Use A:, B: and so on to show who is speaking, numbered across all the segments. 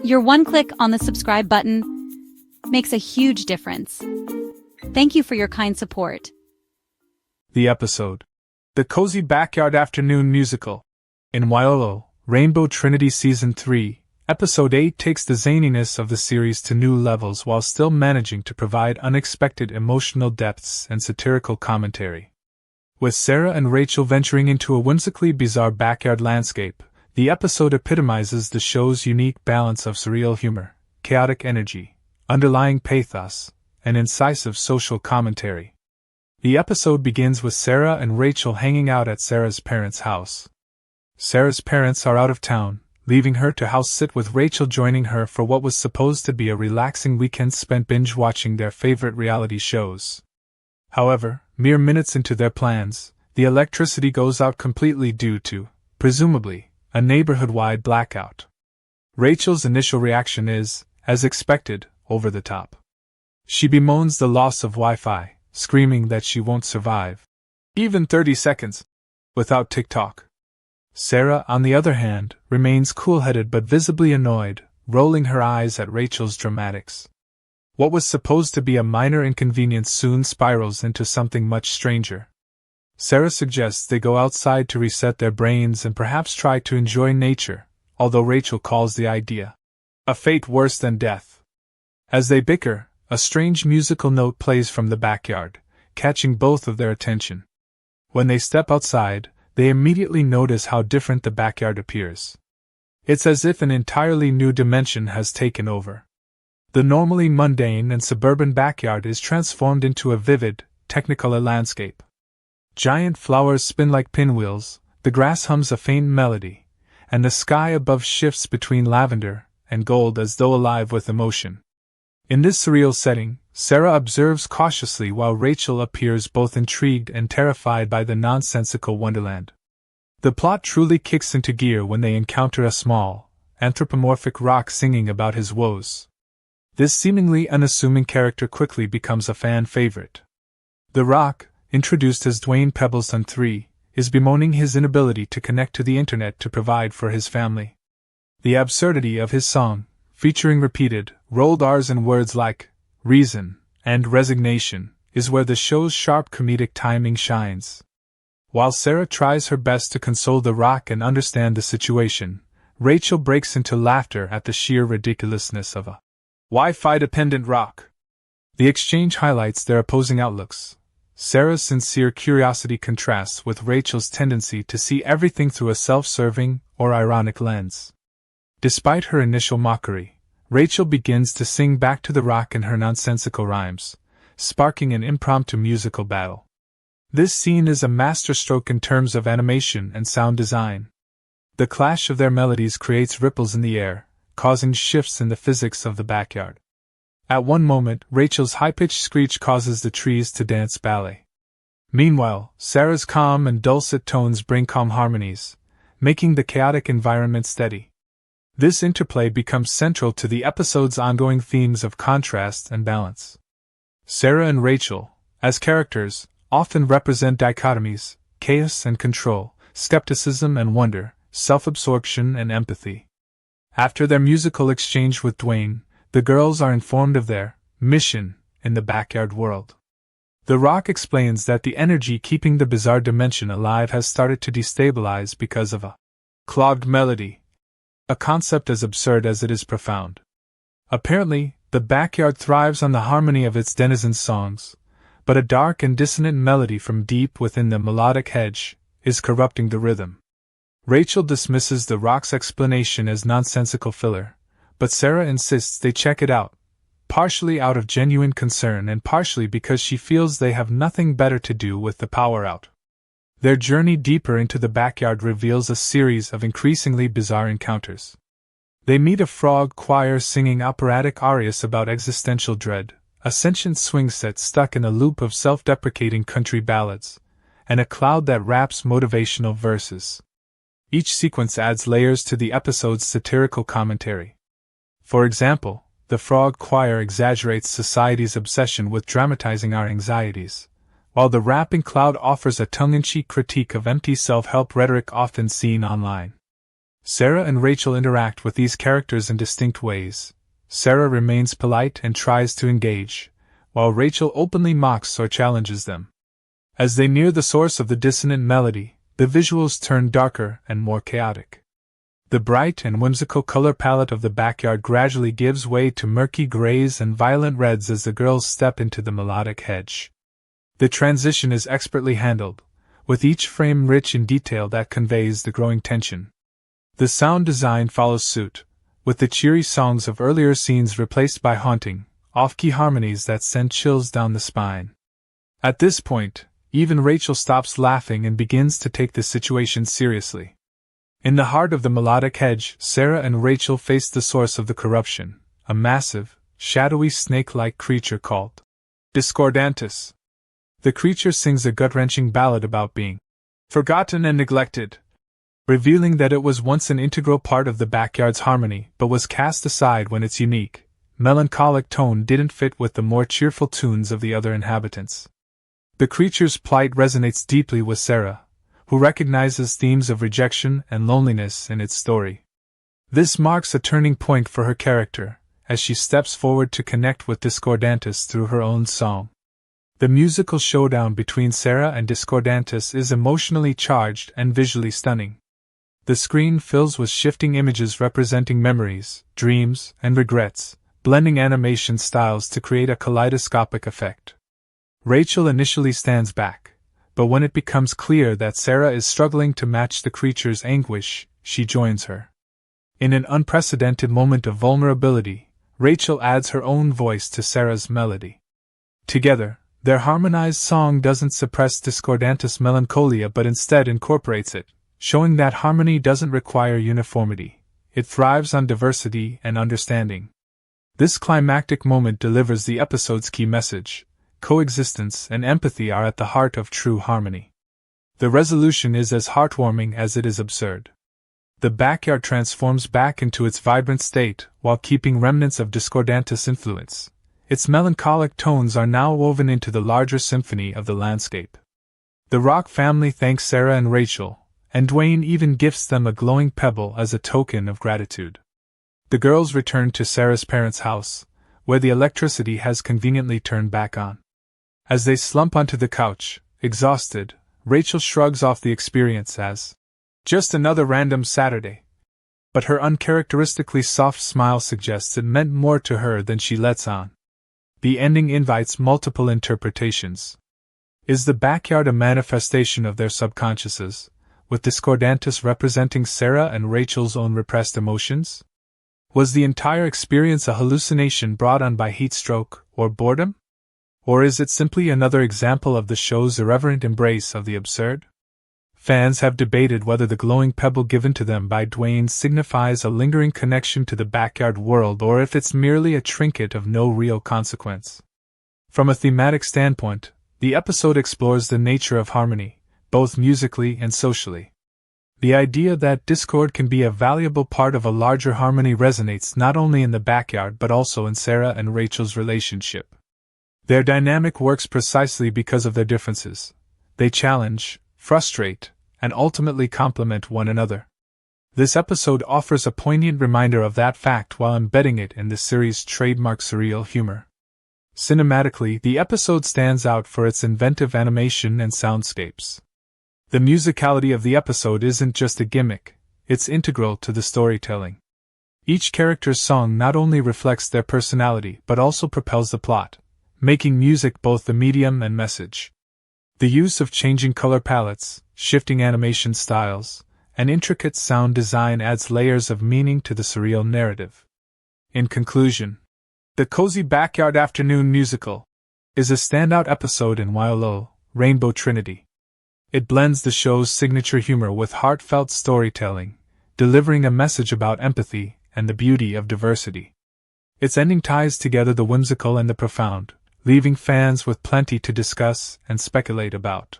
A: Your one click on the subscribe button makes a huge difference. Thank you for your kind support.
B: The episode. The Cozy Backyard Afternoon Musical. In YOLO, Rainbow Trinity Season 3, Episode 8 takes the zaniness of the series to new levels while still managing to provide unexpected emotional depths and satirical commentary. With Sarah and Rachel venturing into a whimsically bizarre backyard landscape, the episode epitomizes the show's unique balance of surreal humor, chaotic energy, underlying pathos, and incisive social commentary. The episode begins with Sarah and Rachel hanging out at Sarah's parents' house. Sarah's parents are out of town, leaving her to house sit with Rachel joining her for what was supposed to be a relaxing weekend spent binge-watching their favorite reality shows. However, mere minutes into their plans, the electricity goes out completely due to, presumably, a neighborhood-wide blackout. Rachel's initial reaction is, as expected, over the top. She bemoans the loss of Wi-Fi, screaming that she won't survive even 30 seconds without TikTok. Sarah, on the other hand, remains cool-headed but visibly annoyed, rolling her eyes at Rachel's dramatics. What was supposed to be a minor inconvenience soon spirals into something much stranger. Sarah suggests they go outside to reset their brains and perhaps try to enjoy nature, although Rachel calls the idea a fate worse than death. As they bicker, a strange musical note plays from the backyard, catching both of their attention. When they step outside, they immediately notice how different the backyard appears. It's as if an entirely new dimension has taken over. The normally mundane and suburban backyard is transformed into a vivid, technicolor landscape. Giant flowers spin like pinwheels, the grass hums a faint melody, and the sky above shifts between lavender and gold as though alive with emotion. In this surreal setting, Sarah observes cautiously while Rachel appears both intrigued and terrified by the nonsensical wonderland. The plot truly kicks into gear when they encounter a small, anthropomorphic rock singing about his woes. This seemingly unassuming character quickly becomes a fan favorite. The rock, introduced as Dwayne Pebbleson 3, is bemoaning his inability to connect to the internet to provide for his family. The absurdity of his song, featuring repeated, rolled R's and words like reason and resignation, is where the show's sharp comedic timing shines. While Sarah tries her best to console the rock and understand the situation, Rachel breaks into laughter at the sheer ridiculousness of a Wi-Fi-dependent rock. The exchange highlights their opposing outlooks. Sarah's sincere curiosity contrasts with Rachel's tendency to see everything through a self-serving or ironic lens. Despite her initial mockery, Rachel begins to sing back to the rock in her nonsensical rhymes, sparking an impromptu musical battle. This scene is a masterstroke in terms of animation and sound design. The clash of their melodies creates ripples in the air, causing shifts in the physics of the backyard. At one moment, Rachel's high-pitched screech causes the trees to dance ballet. Meanwhile, Sarah's calm and dulcet tones bring calm harmonies, making the chaotic environment steady. This interplay becomes central to the episode's ongoing themes of contrast and balance. Sarah and Rachel, as characters, often represent dichotomies, chaos and control, skepticism and wonder, self-absorption and empathy. After their musical exchange with Dwayne, the girls are informed of their mission in the backyard world. The rock explains that the energy keeping the bizarre dimension alive has started to destabilize because of a clogged melody, a concept as absurd as it is profound. Apparently, the backyard thrives on the harmony of its denizens' songs, but a dark and dissonant melody from deep within the melodic hedge is corrupting the rhythm. Rachel dismisses the rock's explanation as nonsensical filler, but Sarah insists they check it out, partially out of genuine concern and partially because she feels they have nothing better to do with the power out. Their journey deeper into the backyard reveals a series of increasingly bizarre encounters. They meet a frog choir singing operatic arias about existential dread, a sentient swing set stuck in a loop of self-deprecating country ballads, and a cloud that raps motivational verses. Each sequence adds layers to the episode's satirical commentary. For example, the frog choir exaggerates society's obsession with dramatizing our anxieties, while the rapping cloud offers a tongue-in-cheek critique of empty self-help rhetoric often seen online. Sarah and Rachel interact with these characters in distinct ways. Sarah remains polite and tries to engage, while Rachel openly mocks or challenges them. As they near the source of the dissonant melody, the visuals turn darker and more chaotic. The bright and whimsical color palette of the backyard gradually gives way to murky grays and violent reds as the girls step into the melodic hedge. The transition is expertly handled, with each frame rich in detail that conveys the growing tension. The sound design follows suit, with the cheery songs of earlier scenes replaced by haunting, off-key harmonies that send chills down the spine. At this point, even Rachel stops laughing and begins to take the situation seriously. In the heart of the melodic hedge, Sarah and Rachel face the source of the corruption, a massive, shadowy snake-like creature called Discordantus. The creature sings a gut-wrenching ballad about being forgotten and neglected, revealing that it was once an integral part of the backyard's harmony but was cast aside when its unique, melancholic tone didn't fit with the more cheerful tunes of the other inhabitants. The creature's plight resonates deeply with Sarah, who recognizes themes of rejection and loneliness in its story. This marks a turning point for her character, as she steps forward to connect with Discordantus through her own song. The musical showdown between Sarah and Discordantus is emotionally charged and visually stunning. The screen fills with shifting images representing memories, dreams, and regrets, blending animation styles to create a kaleidoscopic effect. Rachel initially stands back, but when it becomes clear that Sarah is struggling to match the creature's anguish, she joins her. In an unprecedented moment of vulnerability, Rachel adds her own voice to Sarah's melody. Together, their harmonized song doesn't suppress Discordantus' melancholia but instead incorporates it, showing that harmony doesn't require uniformity. It thrives on diversity and understanding. This climactic moment delivers the episode's key message. Coexistence and empathy are at the heart of true harmony. The resolution is as heartwarming as it is absurd. The backyard transforms back into its vibrant state while keeping remnants of Discordantus' influence. Its melancholic tones are now woven into the larger symphony of the landscape. The Rock family thanks Sarah and Rachel, and Dwayne even gifts them a glowing pebble as a token of gratitude. The girls return to Sarah's parents' house, where the electricity has conveniently turned back on. As they slump onto the couch, exhausted, Rachel shrugs off the experience as just another random Saturday. But her uncharacteristically soft smile suggests it meant more to her than she lets on. The ending invites multiple interpretations. Is the backyard a manifestation of their subconsciouses, with Discordantus representing Sarah and Rachel's own repressed emotions? Was the entire experience a hallucination brought on by heat stroke or boredom? Or is it simply another example of the show's irreverent embrace of the absurd? Fans have debated whether the glowing pebble given to them by Dwayne signifies a lingering connection to the backyard world or if it's merely a trinket of no real consequence. From a thematic standpoint, the episode explores the nature of harmony, both musically and socially. The idea that discord can be a valuable part of a larger harmony resonates not only in the backyard but also in Sarah and Rachel's relationship. Their dynamic works precisely because of their differences. They challenge, frustrate, and ultimately complement one another. This episode offers a poignant reminder of that fact while embedding it in the series' trademark surreal humor. Cinematically, the episode stands out for its inventive animation and soundscapes. The musicality of the episode isn't just a gimmick, it's integral to the storytelling. Each character's song not only reflects their personality but also propels the plot, making music both the medium and message. The use of changing color palettes, shifting animation styles, and intricate sound design adds layers of meaning to the surreal narrative. In conclusion, The Cozy Backyard Afternoon Musical is a standout episode in YOLO, Rainbow Trinity. It blends the show's signature humor with heartfelt storytelling, delivering a message about empathy and the beauty of diversity. Its ending ties together the whimsical and the profound, leaving fans with plenty to discuss and speculate about.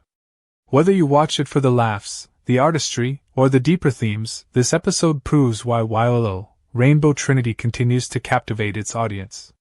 B: Whether you watch it for the laughs, the artistry, or the deeper themes, this episode proves why YOLO, Rainbow Trinity continues to captivate its audience.